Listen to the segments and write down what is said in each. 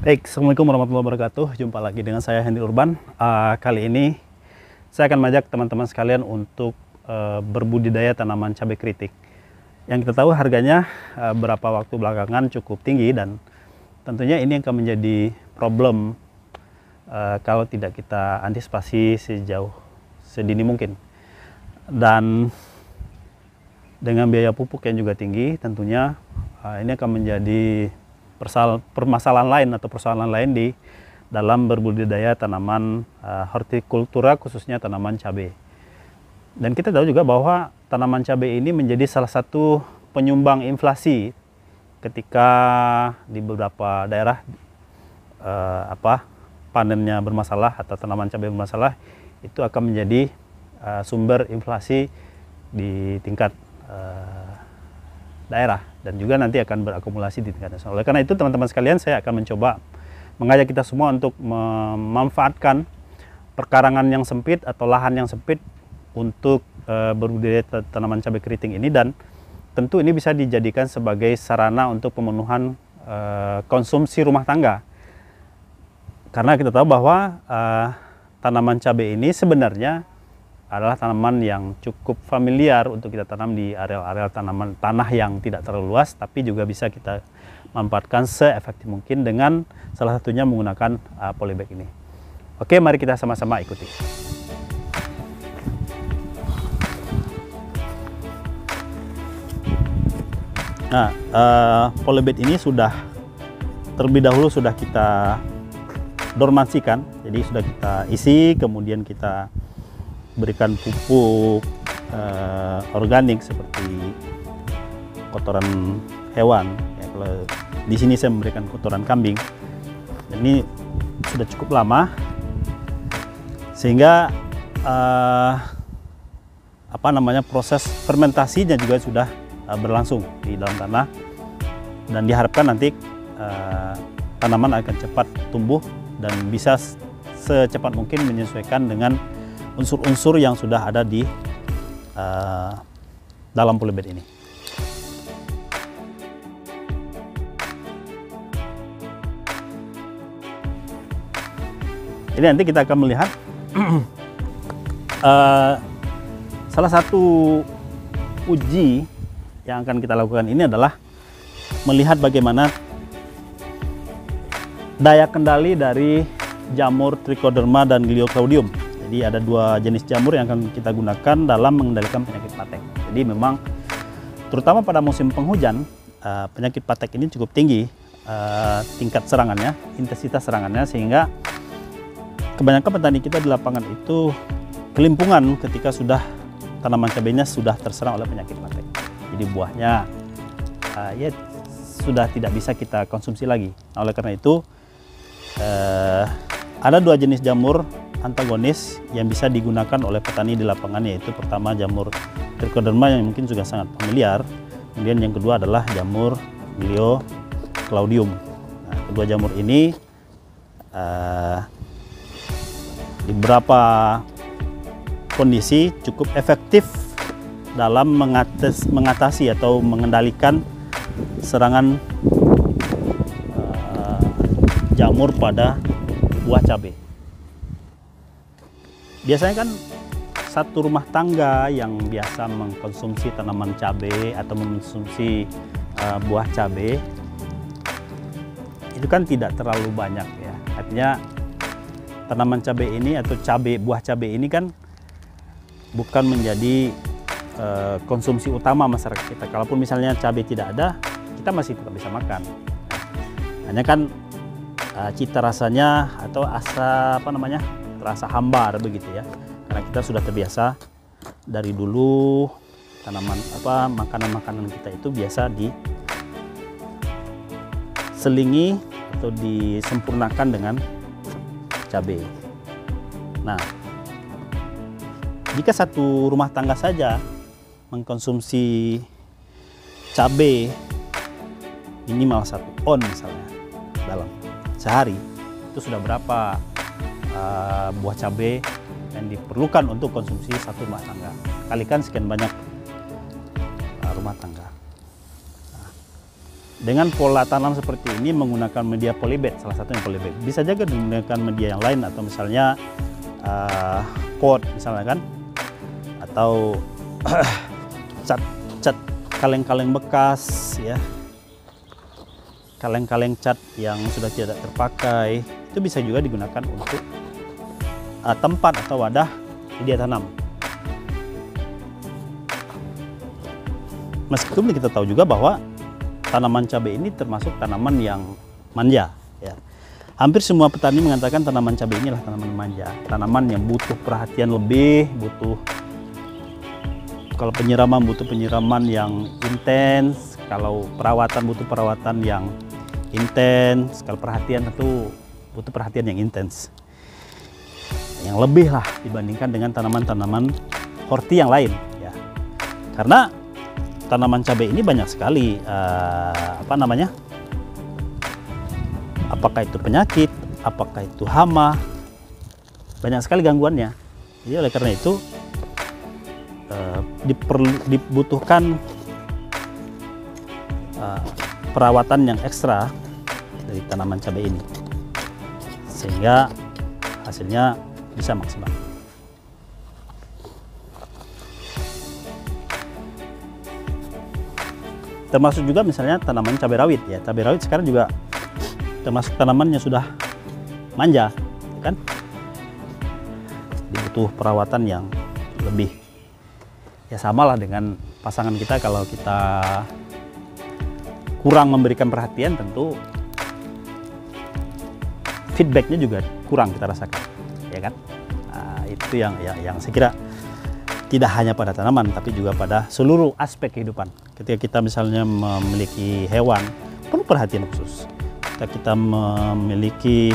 Baik, Assalamualaikum warahmatullahi wabarakatuh. Jumpa lagi dengan saya Hendy Urban. Kali ini saya akan mengajak teman-teman sekalian untuk berbudidaya tanaman cabai keriting. Yang kita tahu harganya beberapa waktu belakangan cukup tinggi, dan tentunya ini akan menjadi problem kalau tidak kita antisipasi sedini mungkin. Dan dengan biaya pupuk yang juga tinggi, tentunya ini akan menjadi permasalahan lain atau persoalan lain di dalam berbudidaya tanaman hortikultura, khususnya tanaman cabai. Dan kita tahu juga bahwa tanaman cabai ini menjadi salah satu penyumbang inflasi ketika di beberapa daerah panennya bermasalah atau tanaman cabai bermasalah, itu akan menjadi sumber inflasi di tingkat daerah, dan juga nanti akan berakumulasi di tingkat nasional. Oleh karena itu, teman-teman sekalian, saya akan mencoba mengajak kita semua untuk memanfaatkan perkarangan yang sempit atau lahan yang sempit untuk berbudidaya tanaman cabai keriting ini, dan tentu ini bisa dijadikan sebagai sarana untuk pemenuhan konsumsi rumah tangga. Karena kita tahu bahwa tanaman cabai ini sebenarnya adalah tanaman yang cukup familiar untuk kita tanam di area-area tanah yang tidak terlalu luas, tapi juga bisa kita manfaatkan seefektif mungkin dengan salah satunya menggunakan polybag ini. Oke, mari kita sama-sama ikuti. Nah, polybag ini sudah terlebih dahulu sudah kita dormansikan, jadi sudah kita isi, kemudian kita berikan pupuk organik seperti kotoran hewan. Ya, kalau di sini saya memberikan kotoran kambing. Dan ini sudah cukup lama, sehingga proses fermentasinya juga sudah berlangsung di dalam tanah, dan diharapkan nanti tanaman akan cepat tumbuh dan bisa secepat mungkin menyesuaikan dengan unsur-unsur yang sudah ada di dalam polybag ini. Jadi nanti kita akan melihat salah satu uji yang akan kita lakukan ini adalah melihat bagaimana daya kendali dari jamur Trichoderma dan Glioclaudium. Jadi ada dua jenis jamur yang akan kita gunakan dalam mengendalikan penyakit patek. Jadi memang terutama pada musim penghujan, penyakit patek ini cukup tinggi tingkat serangannya, intensitas serangannya, sehingga kebanyakan petani kita di lapangan itu kelimpungan ketika sudah tanaman cabainya sudah terserang oleh penyakit patek. Jadi buahnya ya sudah tidak bisa kita konsumsi lagi. Nah, oleh karena itu ada dua jenis jamur antagonis yang bisa digunakan oleh petani di lapangan, yaitu pertama jamur Trichoderma yang mungkin juga sangat familiar, kemudian yang kedua adalah jamur Glioclaudium. Nah, kedua jamur ini di beberapa kondisi cukup efektif dalam mengatasi atau mengendalikan serangan jamur pada buah cabai. Biasanya kan satu rumah tangga yang biasa mengkonsumsi tanaman cabai atau mengkonsumsi buah cabai itu kan tidak terlalu banyak, ya. Artinya tanaman cabai ini atau buah cabai ini kan bukan menjadi konsumsi utama masyarakat kita. Kalaupun misalnya cabai tidak ada, kita masih tetap bisa makan. Hanya kan cita rasanya atau rasa hambar begitu, ya, karena kita sudah terbiasa dari dulu makanan-makanan kita itu biasa diselingi atau disempurnakan dengan cabai. Nah, jika satu rumah tangga saja mengkonsumsi cabai minimal 1 on misalnya dalam sehari, itu sudah berapa buah cabai yang diperlukan untuk konsumsi satu rumah tangga. Kalikan sekian banyak rumah tangga. Nah, dengan pola tanam seperti ini menggunakan media polybag, salah satunya polybag. Bisa juga menggunakan media yang lain, atau misalnya pot misalnya kan, atau cat kaleng-kaleng bekas ya, kaleng-kaleng cat yang sudah tidak terpakai, itu bisa juga digunakan untuk tempat atau wadah media tanam. Meskipun kita tahu juga bahwa tanaman cabai ini termasuk tanaman yang manja ya. Hampir semua petani mengatakan tanaman cabai inilah tanaman manja, tanaman yang butuh perhatian lebih, kalau penyiraman butuh penyiraman yang intens, kalau perawatan butuh perawatan yang intens, kalau perhatian tentu butuh perhatian yang intens, yang lebih lah dibandingkan dengan tanaman-tanaman horti yang lain ya. Karena tanaman cabai ini banyak sekali apakah itu penyakit, apakah itu hama, banyak sekali gangguannya. Jadi oleh karena itu dibutuhkan perawatan yang ekstra dari tanaman cabai ini sehingga hasilnya bisa maksimal. Termasuk juga misalnya tanaman cabai rawit ya. Cabai rawit sekarang juga termasuk tanaman yang sudah manja, ya kan? Dibutuh perawatan yang lebih. Ya samalah dengan pasangan kita, kalau kita kurang memberikan perhatian tentu feedbacknya juga kurang kita rasakan, ya kan? Nah, itu yang saya kira tidak hanya pada tanaman tapi juga pada seluruh aspek kehidupan. Ketika kita misalnya memiliki hewan, perlu perhatian khusus. Ketika kita memiliki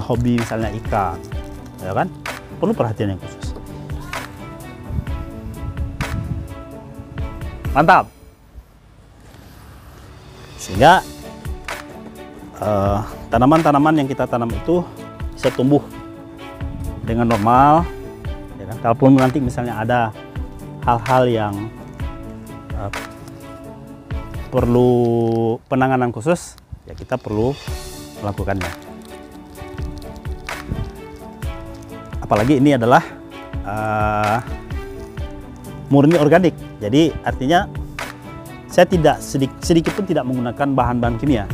hobi misalnya ikan, ya kan, perlu perhatian yang khusus. Mantap. Sehingga tanaman-tanaman yang kita tanam itu bisa tumbuh dengan normal, ya kan? Kalaupun nanti misalnya ada hal-hal yang perlu penanganan khusus, ya kita perlu melakukannya. Apalagi ini adalah murni organik, jadi artinya saya tidak sedikit pun tidak menggunakan bahan-bahan kimia.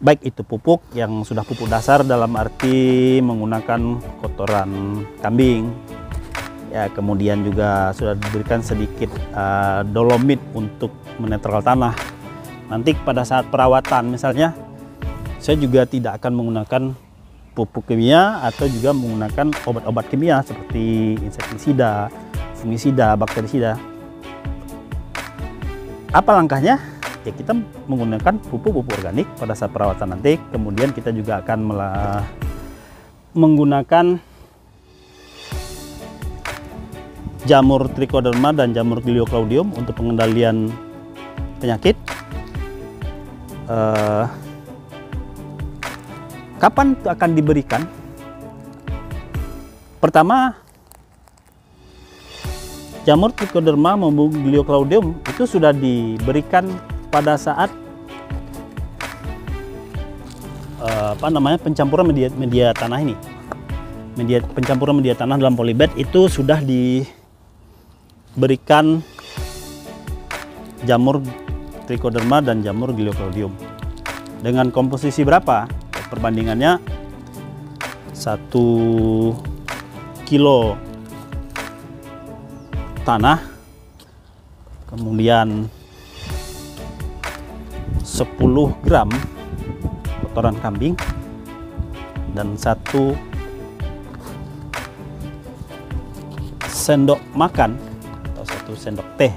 Baik itu pupuk yang sudah pupuk dasar, dalam arti menggunakan kotoran kambing, ya, kemudian juga sudah diberikan sedikit dolomit untuk menetral tanah. Nanti pada saat perawatan misalnya, saya juga tidak akan menggunakan pupuk kimia atau juga menggunakan obat-obat kimia seperti insektisida, fungisida, bakterisida. Apa langkahnya? Ya kita menggunakan pupuk-pupuk organik pada saat perawatan nanti. Kemudian kita juga akan menggunakan jamur trichoderma dan jamur glioclaudium untuk pengendalian penyakit. Kapan itu akan diberikan? Pertama, jamur trichoderma maupun glioclaudium itu sudah diberikan pada saat pencampuran media tanah ini. Pencampuran media tanah dalam polybag itu sudah diberikan jamur trichoderma dan jamur glioclaudium. Dengan komposisi berapa? Perbandingannya 1 kilo tanah, kemudian 10 gram kotoran kambing, dan 1 sendok makan atau 1 sendok teh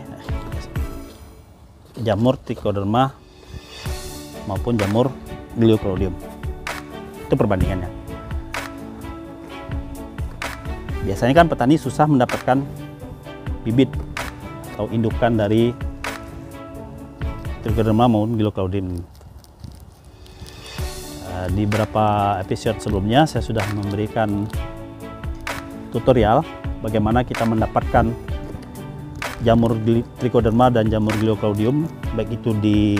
jamur trichoderma maupun jamur glioclaudium. Itu perbandingannya. Biasanya kan petani susah mendapatkan bibit atau indukan dari trichoderma maupun glioclaudium. Di beberapa episode sebelumnya saya sudah memberikan tutorial bagaimana kita mendapatkan jamur Trichoderma dan jamur Glioclaudium, baik itu di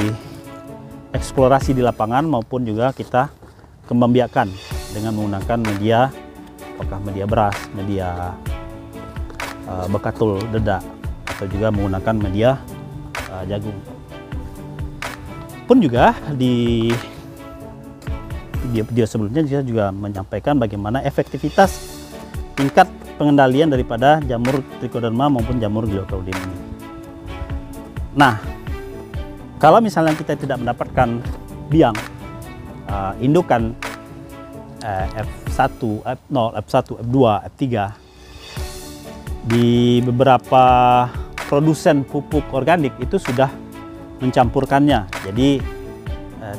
eksplorasi di lapangan maupun juga kita kembang biakan dengan menggunakan media, apakah media beras, media bekatul dedak, atau juga menggunakan media jagung. Pun juga di video sebelumnya juga menyampaikan bagaimana efektivitas tingkat pengendalian daripada jamur Trichoderma maupun jamur Glioclaudium ini. Nah, kalau misalnya kita tidak mendapatkan biang indukan F1, F0, F1, F2, F3 di beberapa produsen pupuk organik itu sudah mencampurkannya. Jadi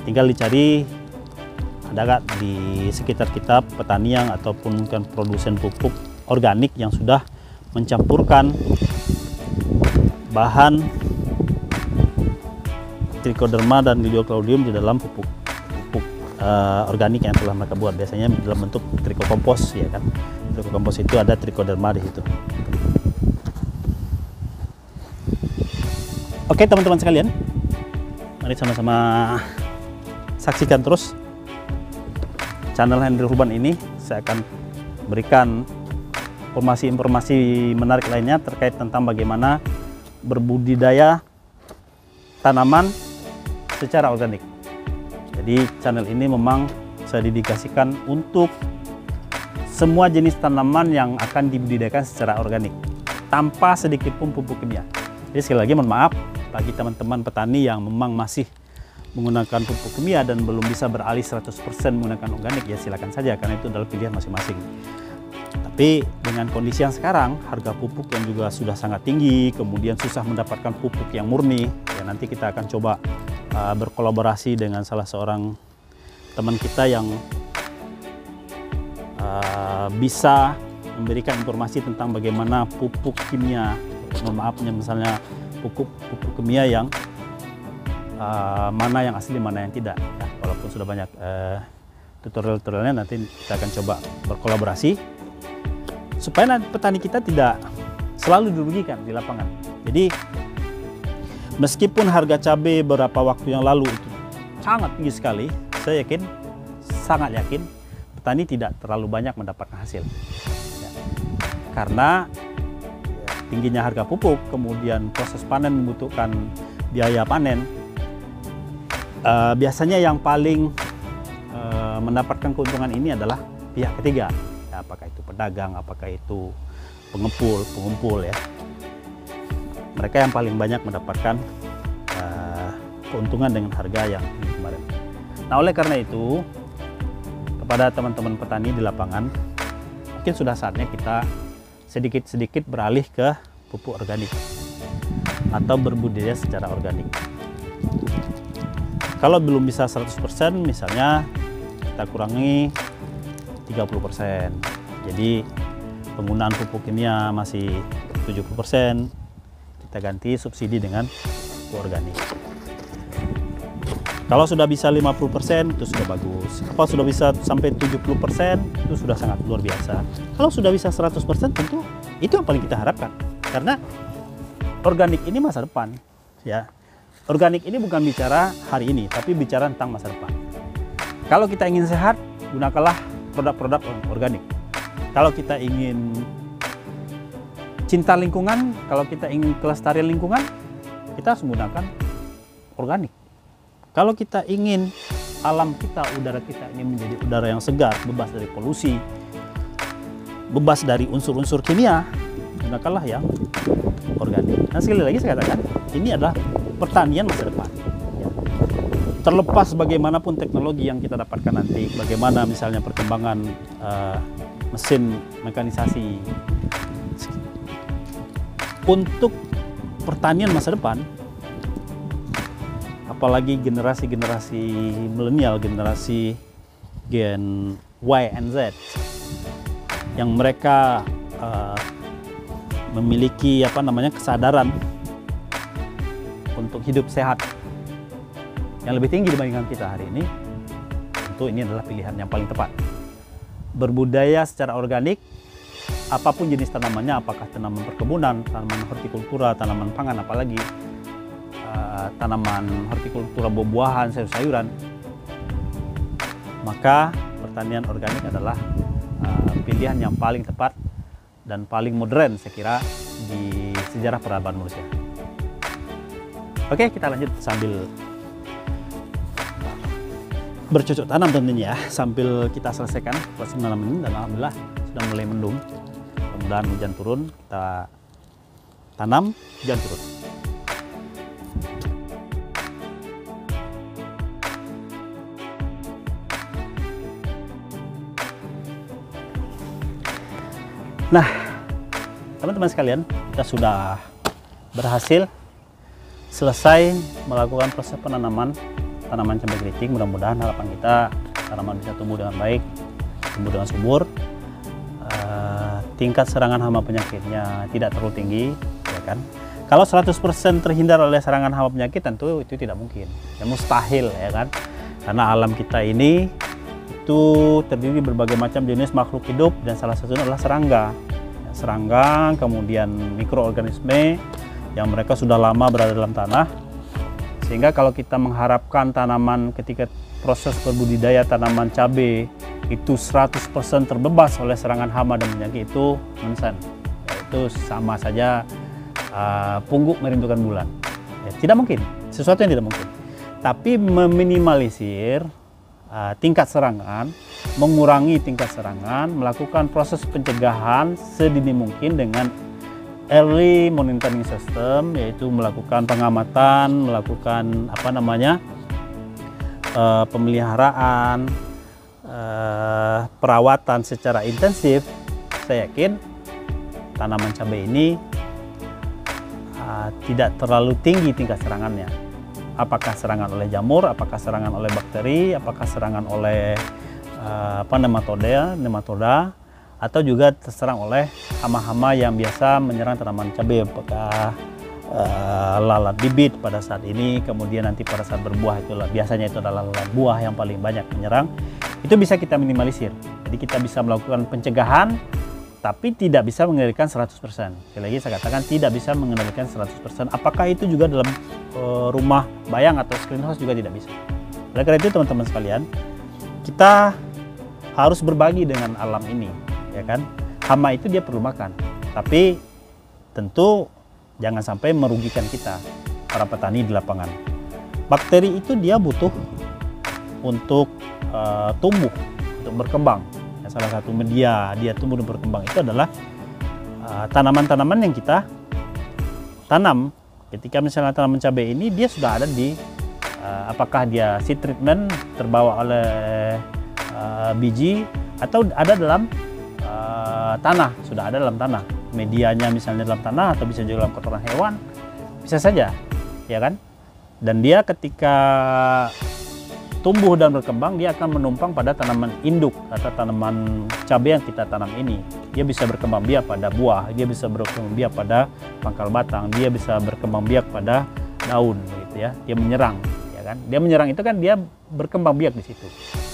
tinggal dicari ada nggak di sekitar kita petani yang ataupun bukan produsen pupuk organik yang sudah mencampurkan bahan Trichoderma dan Glioclaudium di dalam pupuk organik yang telah mereka buat, biasanya dalam bentuk trikokompos, ya kan. Trikokompos itu ada Trichoderma di situ. Oke teman-teman sekalian, mari sama-sama saksikan terus channel Henry Urban ini. Saya akan berikan informasi-informasi menarik lainnya terkait tentang bagaimana berbudidaya tanaman secara organik. Jadi channel ini memang saya dedikasikan untuk semua jenis tanaman yang akan dibudidayakan secara organik tanpa sedikit pun pupuk kimia. Jadi sekali lagi mohon maaf bagi teman-teman petani yang memang masih menggunakan pupuk kimia dan belum bisa beralih 100% menggunakan organik, ya silakan saja karena itu adalah pilihan masing-masing. Tapi dengan kondisi yang sekarang, harga pupuk yang juga sudah sangat tinggi, kemudian susah mendapatkan pupuk yang murni, ya nanti kita akan coba berkolaborasi dengan salah seorang teman kita yang bisa memberikan informasi tentang bagaimana pupuk kimia, mohon maafnya misalnya pupuk kimia yang mana yang asli, mana yang tidak. Ya, walaupun sudah banyak tutorial-tutorialnya, nanti kita akan coba berkolaborasi supaya petani kita tidak selalu dirugikan di lapangan. Jadi meskipun harga cabai beberapa waktu yang lalu itu sangat tinggi sekali, saya yakin, sangat yakin petani tidak terlalu banyak mendapatkan hasil. Ya. Karena tingginya harga pupuk, kemudian proses panen membutuhkan biaya panen. Biasanya yang paling mendapatkan keuntungan ini adalah pihak ketiga. Apakah itu pedagang, apakah itu pengumpul ya. Mereka yang paling banyak mendapatkan keuntungan dengan harga yang tinggi kemarin. Nah, oleh karena itu, kepada teman-teman petani di lapangan, mungkin sudah saatnya kita sedikit-sedikit beralih ke pupuk organik atau berbudidaya secara organik. Kalau belum bisa 100%, misalnya kita kurangi 30%. Jadi penggunaan pupuk kimia masih 70%, kita ganti subsidi dengan pupuk organik. Kalau sudah bisa 50% itu sudah bagus. Kalau sudah bisa sampai 70% itu sudah sangat luar biasa. Kalau sudah bisa 100% tentu itu yang paling kita harapkan. Karena organik ini masa depan, ya. Organik ini bukan bicara hari ini, tapi bicara tentang masa depan. Kalau kita ingin sehat, gunakanlah produk-produk organik. Kalau kita ingin cinta lingkungan, kalau kita ingin kelestarian lingkungan, kita harus menggunakan organik. Kalau kita ingin alam kita, udara kita ini menjadi udara yang segar, bebas dari polusi, bebas dari unsur-unsur kimia, gunakanlah yang organik. Nah, sekali lagi saya katakan, ini adalah pertanian masa depan. Terlepas bagaimanapun teknologi yang kita dapatkan nanti, bagaimana misalnya perkembangan mesin mekanisasi, untuk pertanian masa depan, apalagi generasi-generasi milenial, generasi Gen Y and Z, yang mereka memiliki kesadaran untuk hidup sehat yang lebih tinggi dibandingkan kita hari ini, tentu ini adalah pilihan yang paling tepat. Berbudaya secara organik apapun jenis tanamannya, apakah tanaman perkebunan, tanaman hortikultura, tanaman pangan, apalagi tanaman hortikultura buah-buahan, sayur-sayuran, maka pertanian organik adalah pilihan yang paling tepat dan paling modern saya kira di sejarah peradaban manusia. Oke, kita lanjut sambil bercocok tanam tentunya ya, sambil kita selesaikan proses menanam ini, dan alhamdulillah sudah mulai mendung. Mudah-mudahan hujan turun, kita tanam, hujan turun. Nah, teman-teman sekalian, kita sudah berhasil selesai melakukan proses penanaman tanaman cabai keriting. Mudah-mudahan harapan kita tanaman bisa tumbuh dengan baik, tumbuh dengan subur, tingkat serangan hama penyakitnya tidak terlalu tinggi, ya kan? Kalau 100% terhindar oleh serangan hama penyakit tentu itu tidak mungkin, ya mustahil, ya kan? Karena alam kita ini itu terdiri berbagai macam jenis makhluk hidup, dan salah satunya adalah serangga. Serangga, kemudian mikroorganisme yang mereka sudah lama berada dalam tanah, sehingga kalau kita mengharapkan tanaman ketika proses berbudidaya tanaman cabai itu 100% terbebas oleh serangan hama dan penyakit, itu nonsen. Itu sama saja pungguk merindukan bulan. Ya, tidak mungkin, sesuatu yang tidak mungkin. Tapi meminimalisir tingkat serangan, mengurangi tingkat serangan, melakukan proses pencegahan sedini mungkin dengan early monitoring system, yaitu melakukan pengamatan, melakukan pemeliharaan, perawatan secara intensif. Saya yakin tanaman cabai ini tidak terlalu tinggi tingkat serangannya. Apakah serangan oleh jamur, apakah serangan oleh bakteri, apakah serangan oleh nematoda, atau juga terserang oleh hama-hama yang biasa menyerang tanaman cabai, apakah lalat bibit pada saat ini, kemudian nanti pada saat berbuah itulah biasanya itu adalah lalat buah yang paling banyak menyerang. Itu bisa kita minimalisir. Jadi kita bisa melakukan pencegahan, tapi tidak bisa mengendalikan 100%. Sekali lagi saya katakan tidak bisa mengendalikan 100%. Apakah itu juga dalam rumah bayang atau greenhouse juga tidak bisa. Oleh karena itu teman-teman sekalian, kita harus berbagi dengan alam ini, ya kan? Hama itu dia perlu makan, tapi tentu jangan sampai merugikan kita, para petani di lapangan. Bakteri itu dia butuh untuk tumbuh, untuk berkembang. Salah satu media dia tumbuh dan berkembang itu adalah tanaman-tanaman yang kita tanam. Ketika misalnya tanaman cabai ini dia sudah ada di apakah dia seed treatment terbawa oleh biji atau ada dalam tanah, sudah ada dalam tanah. Medianya misalnya dalam tanah atau bisa juga dalam kotoran hewan, bisa saja, ya kan? Dan dia ketika tumbuh dan berkembang, dia akan menumpang pada tanaman induk atau tanaman cabai yang kita tanam ini. Dia bisa berkembang biak pada buah, dia bisa berkembang biak pada pangkal batang, dia bisa berkembang biak pada daun, gitu ya. Dia menyerang, ya kan? Dia menyerang itu kan dia berkembang biak di situ.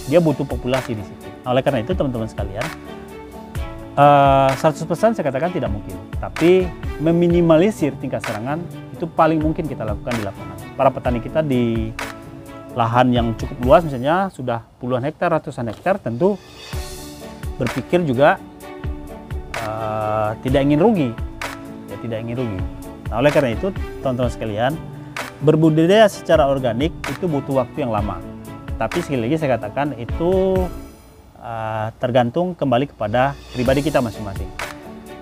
Dia butuh populasi di situ. Nah, oleh karena itu teman-teman sekalian, 100% saya katakan tidak mungkin, tapi meminimalisir tingkat serangan itu paling mungkin kita lakukan di lapangan. Para petani kita di lahan yang cukup luas, misalnya sudah puluhan hektar, ratusan hektar, tentu berpikir juga tidak ingin rugi, ya, tidak ingin rugi. Nah, oleh karena itu teman-teman sekalian, berbudidaya secara organik itu butuh waktu yang lama. Tapi sekali lagi saya katakan itu tergantung kembali kepada pribadi kita masing-masing.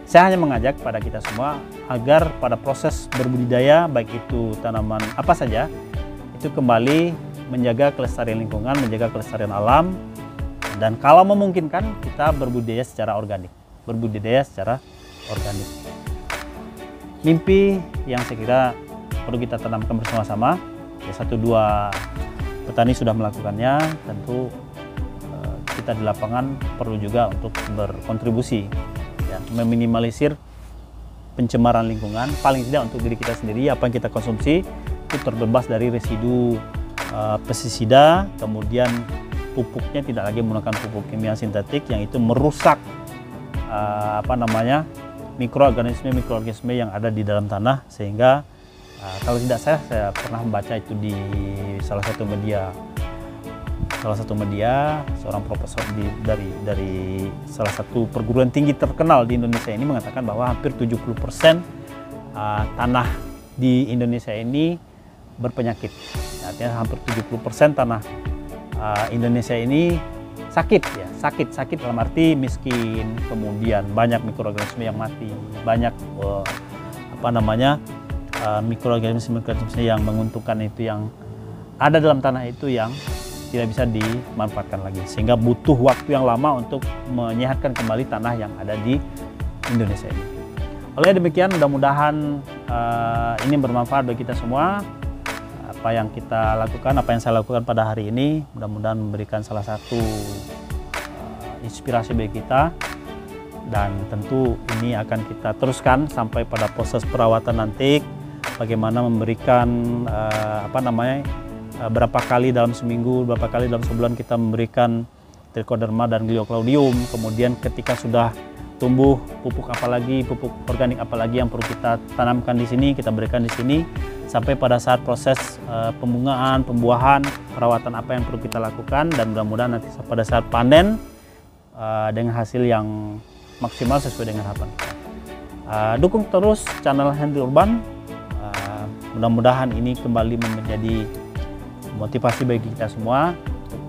Saya hanya mengajak pada kita semua agar pada proses berbudidaya, baik itu tanaman apa saja, itu kembali menjaga kelestarian lingkungan, menjaga kelestarian alam, dan kalau memungkinkan kita berbudidaya secara organik. Berbudidaya secara organik. Mimpi yang saya kira perlu kita tanamkan bersama-sama. Ya, 1-2 petani sudah melakukannya, tentu kita di lapangan perlu juga untuk berkontribusi, ya, meminimalisir pencemaran lingkungan, paling tidak untuk diri kita sendiri. Apa yang kita konsumsi itu terbebas dari residu pestisida, kemudian pupuknya tidak lagi menggunakan pupuk kimia sintetik yang itu merusak mikroorganisme yang ada di dalam tanah, sehingga kalau tidak saya pernah membaca itu di salah satu media seorang profesor dari salah satu perguruan tinggi terkenal di Indonesia ini mengatakan bahwa hampir 70% tanah di Indonesia ini berpenyakit. Artinya hampir 70% tanah Indonesia ini sakit dalam arti miskin, kemudian banyak mikroorganisme yang mati, banyak mikroorganisme yang menguntungkan itu yang ada dalam tanah itu yang tidak bisa dimanfaatkan lagi, sehingga butuh waktu yang lama untuk menyehatkan kembali tanah yang ada di Indonesia ini. Oleh demikian, mudah-mudahan ini bermanfaat bagi kita semua. Apa yang kita lakukan, apa yang saya lakukan pada hari ini, mudah-mudahan memberikan salah satu inspirasi bagi kita, dan tentu ini akan kita teruskan sampai pada proses perawatan nanti. Bagaimana memberikan berapa kali dalam seminggu, berapa kali dalam sebulan kita memberikan trichoderma dan glioclaudium. Kemudian ketika sudah tumbuh pupuk organik apalagi yang perlu kita tanamkan di sini, kita berikan di sini, sampai pada saat proses pembungaan, pembuahan, perawatan apa yang perlu kita lakukan, dan mudah-mudahan nanti pada saat panen dengan hasil yang maksimal sesuai dengan harapan kita. Dukung terus channel Henry Urban. Mudah-mudahan ini kembali menjadi motivasi bagi kita semua,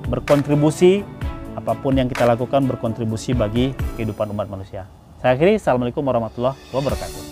berkontribusi, apapun yang kita lakukan berkontribusi bagi kehidupan umat manusia. Saya akhiri, Assalamualaikum warahmatullahi wabarakatuh.